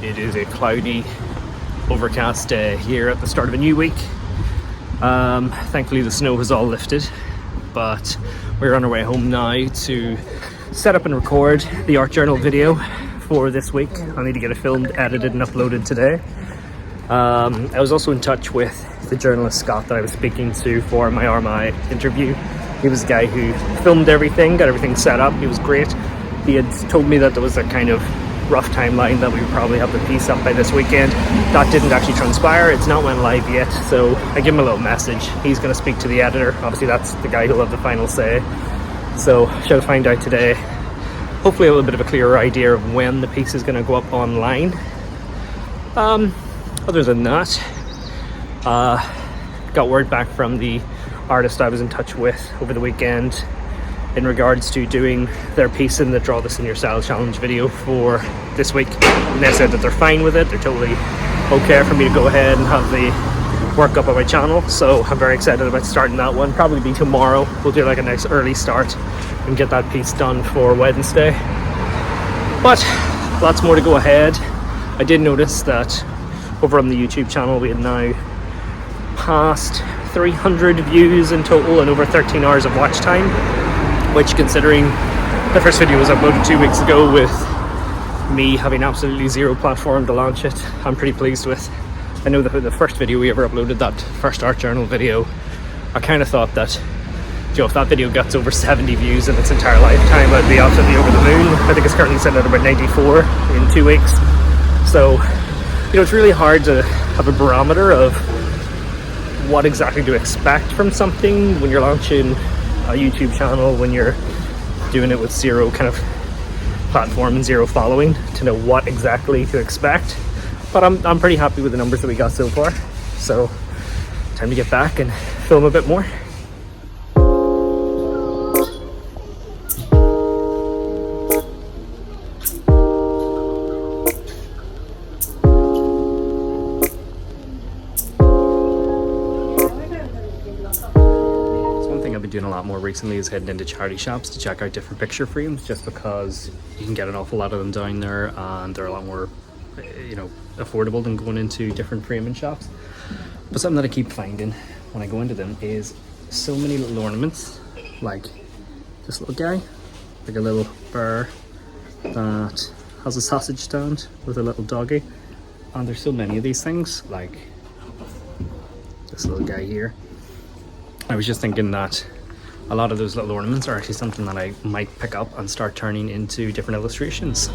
It is a cloudy, overcast day here at the start of a new week. Thankfully the snow has all lifted, but we're on our way home now to set up and record the art journal video for this week. I need to get it filmed, edited and uploaded today. I was also in touch with the journalist Scott that I was speaking to for my ArmaghI interview. He was the guy who filmed everything, got everything set up. He was great. He had told me that there was a kind of rough timeline that we would probably have the piece up by this weekend. That didn't actually transpire. It's not went live yet, so I give him a little message. He's going to speak to the editor. Obviously that's the guy who'll have the final say, so shall find out today. Hopefully a little bit of a clearer idea of when the piece is going to go up online. Other than that, got word back from the artist I was in touch with over the weekend in regards to doing their piece in the Draw This in Your Style challenge video for this week. And they said that they're fine with it. They're totally okay for me to go ahead and have the work up on my channel. So I'm very excited about starting that one. Probably be tomorrow. We'll do like a nice early start and get that piece done for Wednesday. But lots more to go ahead. I did notice that over on the YouTube channel we had now passed 300 views in total and over 13 hours of watch time, which, considering the first video was uploaded 2 weeks ago with me having absolutely zero platform to launch it, I'm pretty pleased with. I know that the first video we ever uploaded, that first art journal video, I kind of thought that, you know, if that video gets over 70 views in its entire lifetime, I'd be absolutely over the moon. I think it's currently sitting at about 94 in 2 weeks. So, you know, it's really hard to have a barometer of what exactly to expect from something when you're launching a YouTube channel, when you're doing it with zero kind of platform and zero following, to know what exactly to expect. But I'm pretty happy with the numbers that we got so far, so time to get back and film a bit more. Doing a lot more recently is heading into charity shops to check out different picture frames, just because you can get an awful lot of them down there and they're a lot more, you know, affordable than going into different framing shops. But something that I keep finding when I go into them is so many little ornaments, like this little guy, like a little bear that has a sausage stand with a little doggy, and there's so many of these things, like this little guy here. I was just thinking that a lot of those little ornaments are actually something that I might pick up and start turning into different illustrations.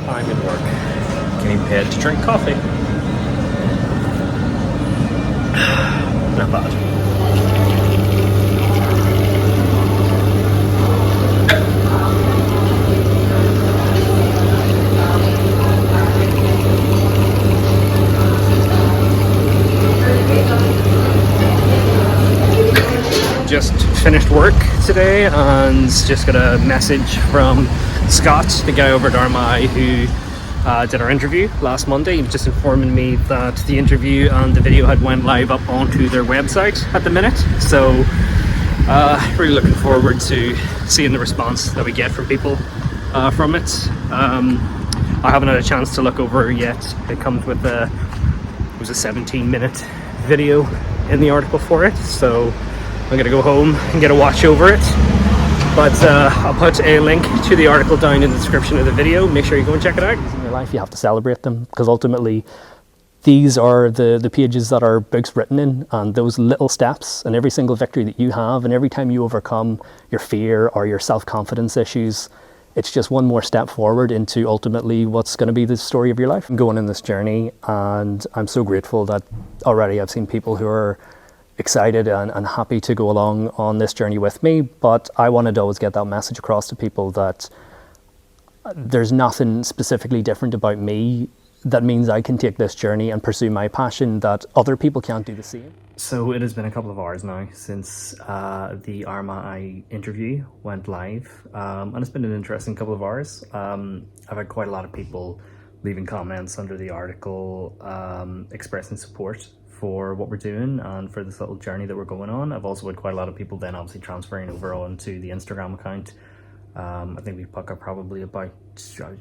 I'm in work, getting paid to drink coffee. Not bad. Just finished work today and just got a message from Scott, the guy over at ArmaghI who did our interview last Monday. He was just informing me that the interview and the video had went live up onto their website at the minute. So really looking forward to seeing the response that we get from people from it. I haven't had a chance to look over it yet. It comes with a was a 17-minute video in the article for it, so I'm gonna go home and get a watch over it. But I'll put a link to the article down in the description of the video. Make sure you go and check it out. In your life, you have to celebrate them, because ultimately these are the pages that our book's written in, and those little steps and every single victory that you have and every time you overcome your fear or your self-confidence issues, it's just one more step forward into ultimately what's going to be the story of your life. I'm going in this journey, and I'm so grateful that already I've seen people who are excited and happy to go along on this journey with me. But I wanted to always get that message across to people that there's nothing specifically different about me that means I can take this journey and pursue my passion, that other people can't do the same. So it has been a couple of hours now since the ArmaghI interview went live, and it's been an interesting couple of hours. I've had quite a lot of people leaving comments under the article, expressing support for what we're doing and for this little journey that we're going on. I've also had quite a lot of people then obviously transferring over onto the Instagram account. I think we've put up probably about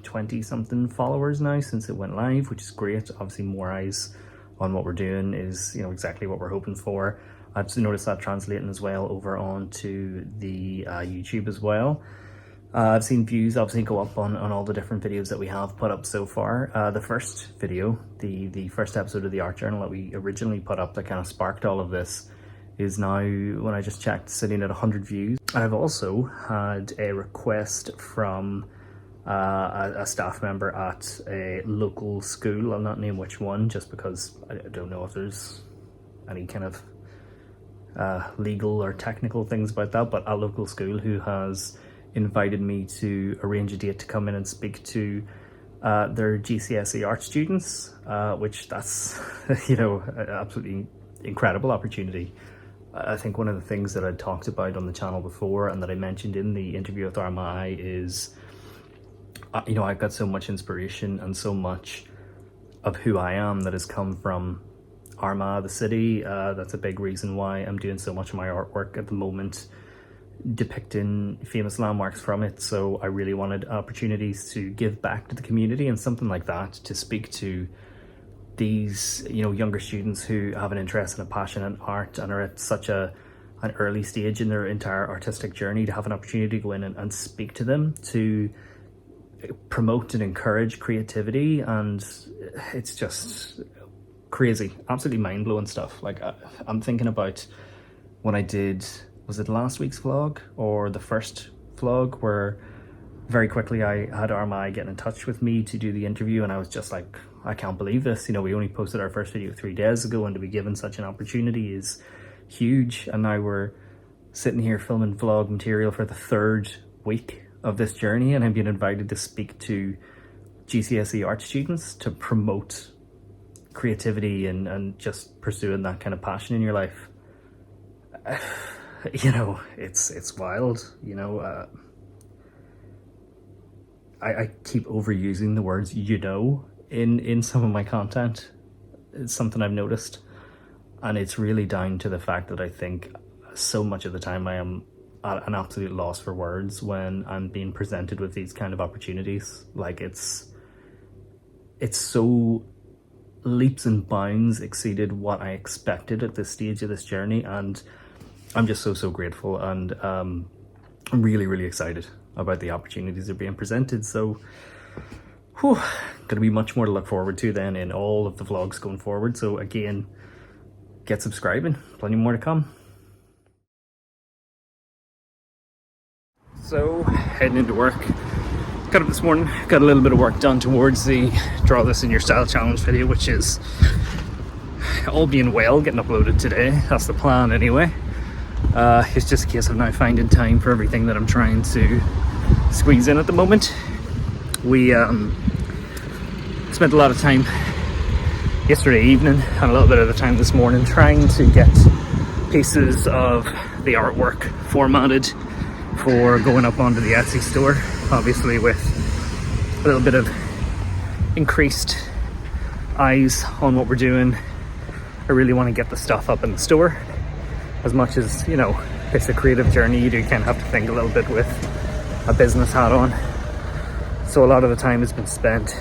20 something followers now since it went live, which is great. Obviously more eyes on what we're doing is, you know, exactly what we're hoping for. I've noticed that translating as well over onto the YouTube as well. I've seen views obviously go up on all the different videos that we have put up so far. The first video, the first episode of the art journal that we originally put up that kind of sparked all of this, is now, when I just checked, sitting at 100 views. And I've also had a request from a staff member at a local school. I'll not name which one, just because I don't know if there's any kind of legal or technical things about that, but a local school who has invited me to arrange a date to come in and speak to their GCSE art students, which that's, you know, an absolutely incredible opportunity. I think one of the things that I talked about on the channel before and that I mentioned in the interview with ArmaghI is, you know, I've got so much inspiration and so much of who I am that has come from Armagh, the city. That's a big reason why I'm doing so much of my artwork at the moment, depicting famous landmarks from it. So I really wanted opportunities to give back to the community, and something like that, to speak to these, you know, younger students who have an interest and a passion in art and are at such an early stage in their entire artistic journey, to have an opportunity to go in and speak to them, to promote and encourage creativity. And it's just crazy, absolutely mind-blowing stuff. Like I'm thinking about when I did, was it last week's vlog or the first vlog, where very quickly I had ArmaghI getting in touch with me to do the interview, and I was just like, I can't believe this. You know, we only posted our first video 3 days ago, and to be given such an opportunity is huge. And now we're sitting here filming vlog material for the 3rd week of this journey, and I'm being invited to speak to GCSE art students to promote creativity and just pursuing that kind of passion in your life. You know, it's wild, you know. I keep overusing the words, you know, in some of my content. It's something I've noticed, and it's really down to the fact that I think so much of the time I am at an absolute loss for words when I'm being presented with these kind of opportunities. Like it's so leaps and bounds exceeded what I expected at this stage of this journey, and I'm just so grateful, and I'm really excited about the opportunities that are being presented. So gonna be much more to look forward to then in all of the vlogs going forward. So again, get subscribing, plenty more to come. So heading into work, got up this morning, got a little bit of work done towards the Draw This in Your Style challenge video, which is, all being well, getting uploaded today. That's the plan anyway. It's just a case of now finding time for everything that I'm trying to squeeze in at the moment. We spent a lot of time yesterday evening and a little bit of the time this morning trying to get pieces of the artwork formatted for going up onto the Etsy store. Obviously with a little bit of increased eyes on what we're doing, I really want to get the stuff up in the store. As much as, you know, it's a creative journey, you do kind of have to think a little bit with a business hat on. So a lot of the time has been spent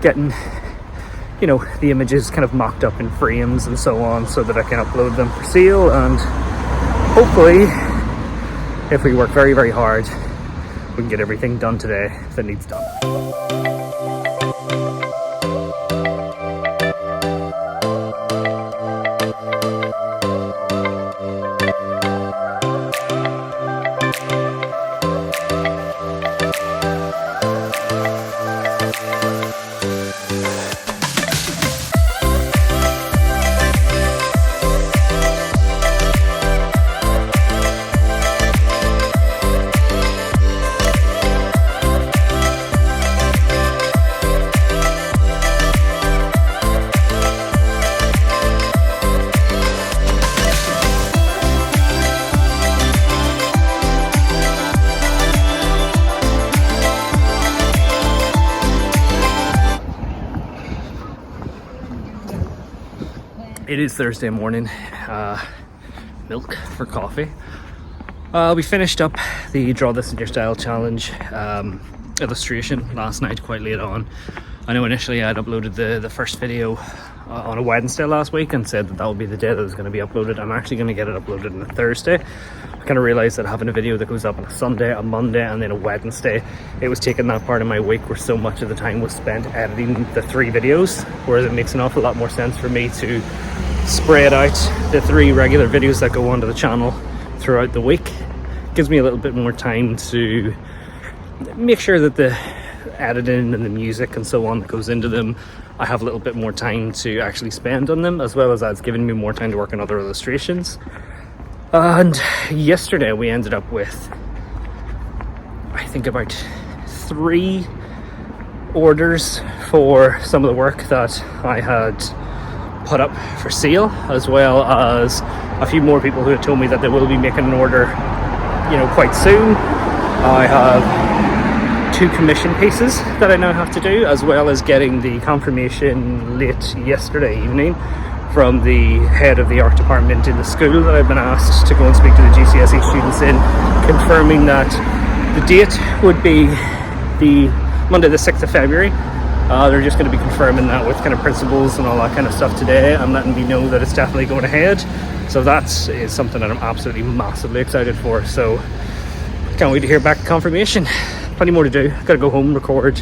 getting you know, the images kind of mocked up in frames and so on, so that I can upload them for sale. And hopefully, if we work very, very hard, we can get everything done today that needs done. It is Thursday morning, milk for coffee. We finished up the Draw This in Your Style challenge illustration last night quite late on. I know initially I'd uploaded the first video on a Wednesday last week and said that would be the day that it was going to be uploaded. I'm actually going to get it uploaded on a Thursday. I kind of realised that having a video that goes up on a Sunday, a Monday and then a Wednesday, it was taking that part of my week where so much of the time was spent editing the 3 videos, whereas it makes an awful lot more sense for me to spread out the 3 regular videos that go onto the channel throughout the week. Gives me a little bit more time to make sure that the editing and the music and so on that goes into them, I have a little bit more time to actually spend on them, as well as that's giving me more time to work on other illustrations. And yesterday we ended up with, I think, about 3 orders for some of the work that I had put up for sale, as well as a few more people who have told me that they will be making an order, you know, quite soon. I have 2 commission pieces that I now have to do, as well as getting the confirmation late yesterday evening from the head of the art department in the school that I've been asked to go and speak to the GCSE students in, confirming that the date would be the Monday the 6th of February. They're just going to be confirming that with kind of principals and all that kind of stuff today and letting me know that it's definitely going ahead. So that is something that I'm absolutely massively excited for. So can't wait to hear back confirmation. Plenty more to do. Gotta go home, record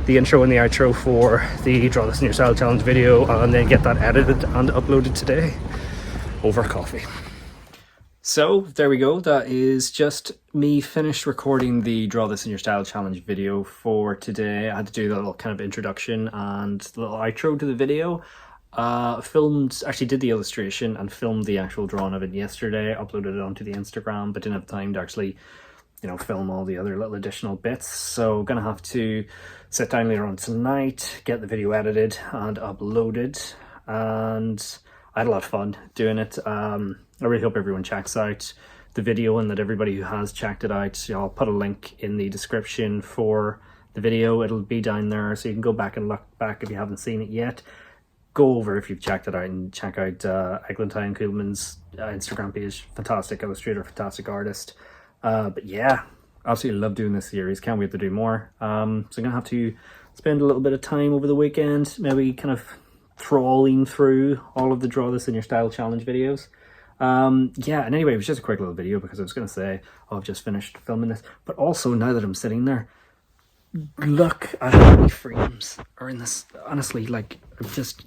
the intro and the outro for the Draw This in Your Style challenge video, and then get that edited and uploaded today over coffee. So there we go. That is just me finished recording the Draw This in Your Style challenge video for today. I had to do the little kind of introduction and the little outro to the video. Actually did the illustration and filmed the actual drawing of it yesterday, uploaded it onto the Instagram, but didn't have time to actually, you know, film all the other little additional bits. So gonna have to sit down later on tonight, get the video edited and uploaded, and I had a lot of fun doing it. I really hope everyone checks out the video and that everybody who has checked it out, I'll put a link in the description for the video. It'll be down there so you can go back and look back if you haven't seen it yet. Go over if you've checked it out and check out Eglantine Kuhlman's Instagram page. Fantastic illustrator, fantastic artist. But yeah, absolutely love doing this series. Can't wait to do more. So I'm gonna have to spend a little bit of time over the weekend, maybe kind of trawling through all of the Draw This in Your Style challenge videos. Yeah, and anyway, it was just a quick little video because I was gonna say, oh, I've just finished filming this, but also now that I'm sitting there, look at how many frames are in this. Honestly, like, I'm just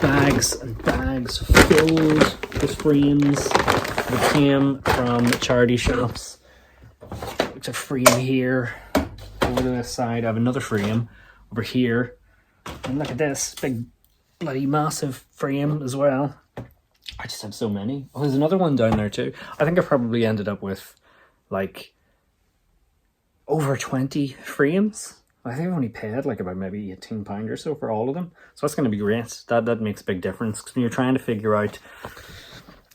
bags and bags filled with frames that came from charity shops. There's a frame here over to this side. I have another frame over here, and look at this big bloody massive frame as well. I just have so many. Oh, there's another one down there too. I think I probably ended up with like over 20 frames. I think I've only paid like about maybe £18 or so for all of them. So that's going to be great. That makes a big difference, because when you're trying to figure out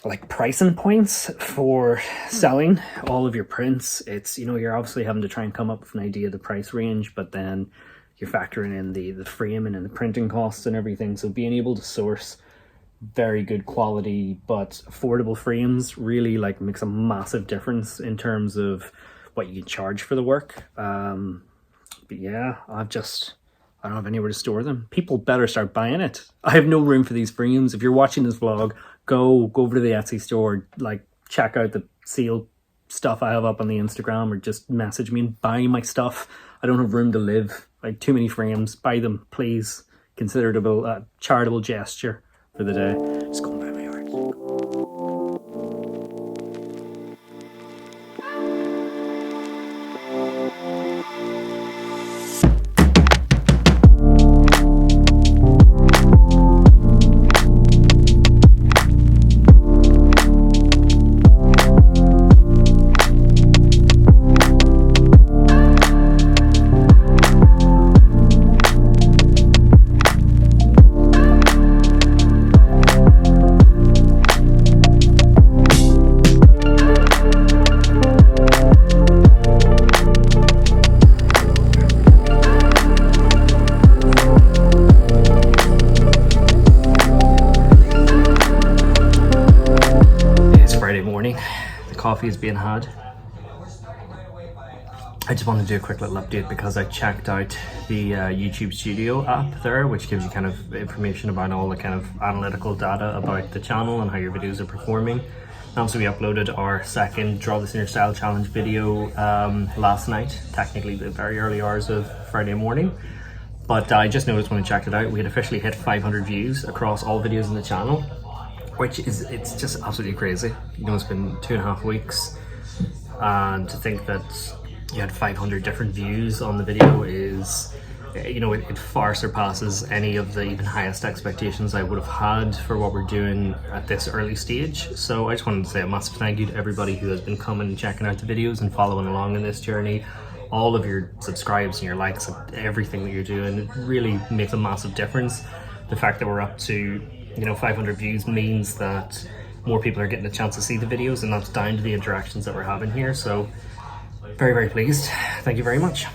like pricing points for selling all of your prints, it's, you know, you're obviously having to try and come up with an idea of the price range, but then you're factoring in the framing and the printing costs and everything. So being able to source very good quality but affordable frames really like makes a massive difference in terms of what you can charge for the work. But yeah, I've I don't have anywhere to store them. People better start buying it. I have no room for these frames. If you're watching this vlog, go over to the Etsy store, like check out the seal stuff I have up on the Instagram, or just message me and buy my stuff. I don't have room to live. Like, too many frames. Buy them, please. Consider it a charitable gesture for the day. Just going by my art. Coffee is being had. I just want to do a quick little update because I checked out the YouTube Studio app there, which gives you kind of information about all the kind of analytical data about the channel and how your videos are performing. And so we uploaded our second Draw This in Your Style challenge video last night, technically the very early hours of Friday morning. But I just noticed when I checked it out, we had officially hit 500 views across all videos in the channel, which is, it's just absolutely crazy. You know, it's been 2.5 weeks, and to think that you had 500 different views on the video is, you know, it far surpasses any of the even highest expectations I would have had for what we're doing at this early stage. So I just wanted to say a massive thank you to everybody who has been coming and checking out the videos and following along in this journey. All of your subscribes and your likes and everything that you're doing, it really makes a massive difference. The fact that we're up to, you know, 500 views means that more people are getting a chance to see the videos, and that's down to the interactions that we're having here. So very, very pleased. Thank you very much.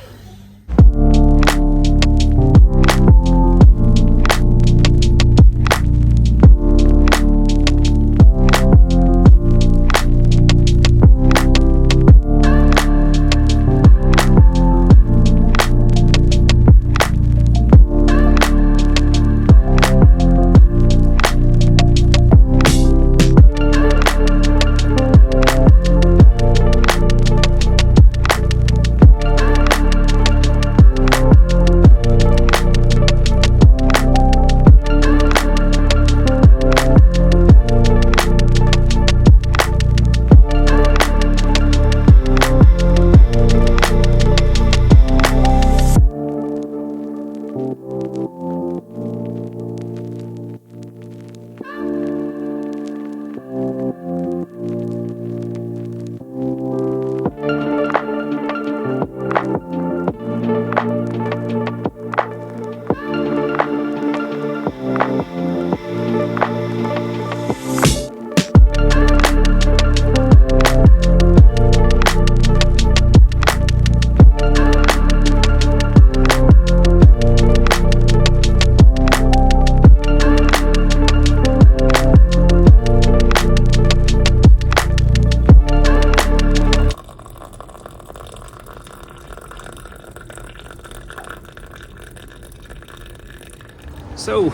So,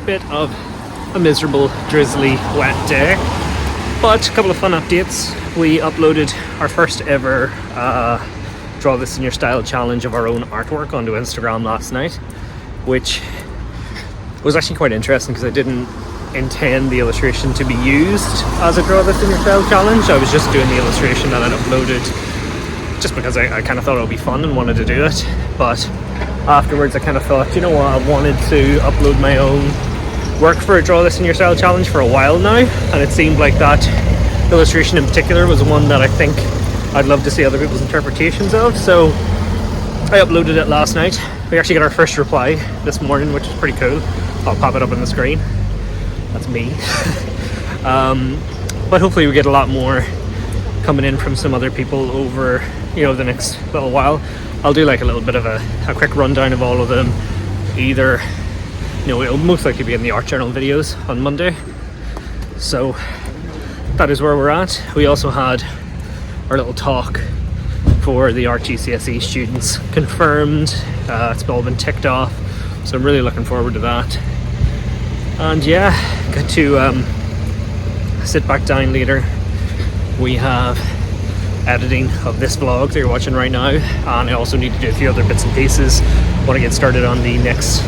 bit of a miserable, drizzly, wet day, but a couple of fun updates. We uploaded our first ever Draw This in Your Style challenge of our own artwork onto Instagram last night, which was actually quite interesting because I didn't intend the illustration to be used as a Draw This in Your Style challenge. I was just doing the illustration that I'd uploaded just because I kind of thought it would be fun and wanted to do it. But afterwards I kind of thought, you know what, I wanted to upload my own work for a Draw This in Your Style challenge for a while now, and it seemed like that illustration in particular was one that I think I'd love to see other people's interpretations of. So I uploaded it last night. We actually got our first reply this morning, which is pretty cool. I'll pop it up on the screen. That's me. But hopefully we get a lot more coming in from some other people over, you know, the next little while. I'll do like a little bit of a quick rundown of all of them. Either, you know, it'll most likely be in the art journal videos on Monday. So that is where we're at. We also had our little talk for the art GCSE students confirmed. It's all been ticked off. So I'm really looking forward to that. And yeah, got to sit back down later. We have editing of this vlog that you're watching right now, and I also need to do a few other bits and pieces. I want to get started on the next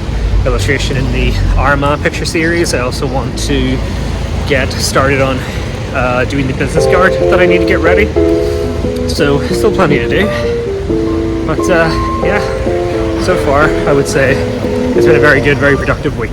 illustration in the ArmaghI picture series. I also want to get started on doing the business card that I need to get ready. So still plenty to do, but yeah, so far I would say it's been a very good, very productive week.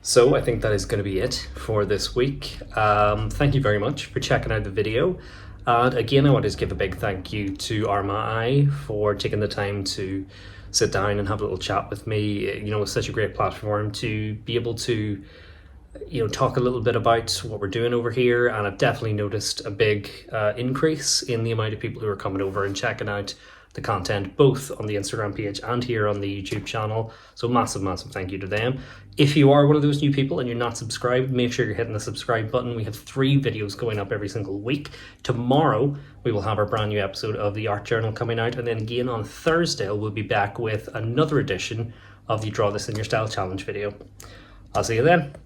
So I think that is going to be it for this week. Thank you very much for checking out the video. And again, I want to give a big thank you to ArmaghI for taking the time to sit down and have a little chat with me. You know, it's such a great platform to be able to, you know, talk a little bit about what we're doing over here. And I've definitely noticed a big increase in the amount of people who are coming over and checking out the content, both on the Instagram page and here on the YouTube channel. So massive thank you to them. If you are one of those new people and you're not subscribed, make sure you're hitting the subscribe button. We have 3 videos going up every single week. Tomorrow we will have our brand new episode of the art journal coming out, and then again on Thursday we'll be back with another edition of the Draw This in Your Style challenge video. I'll see you then.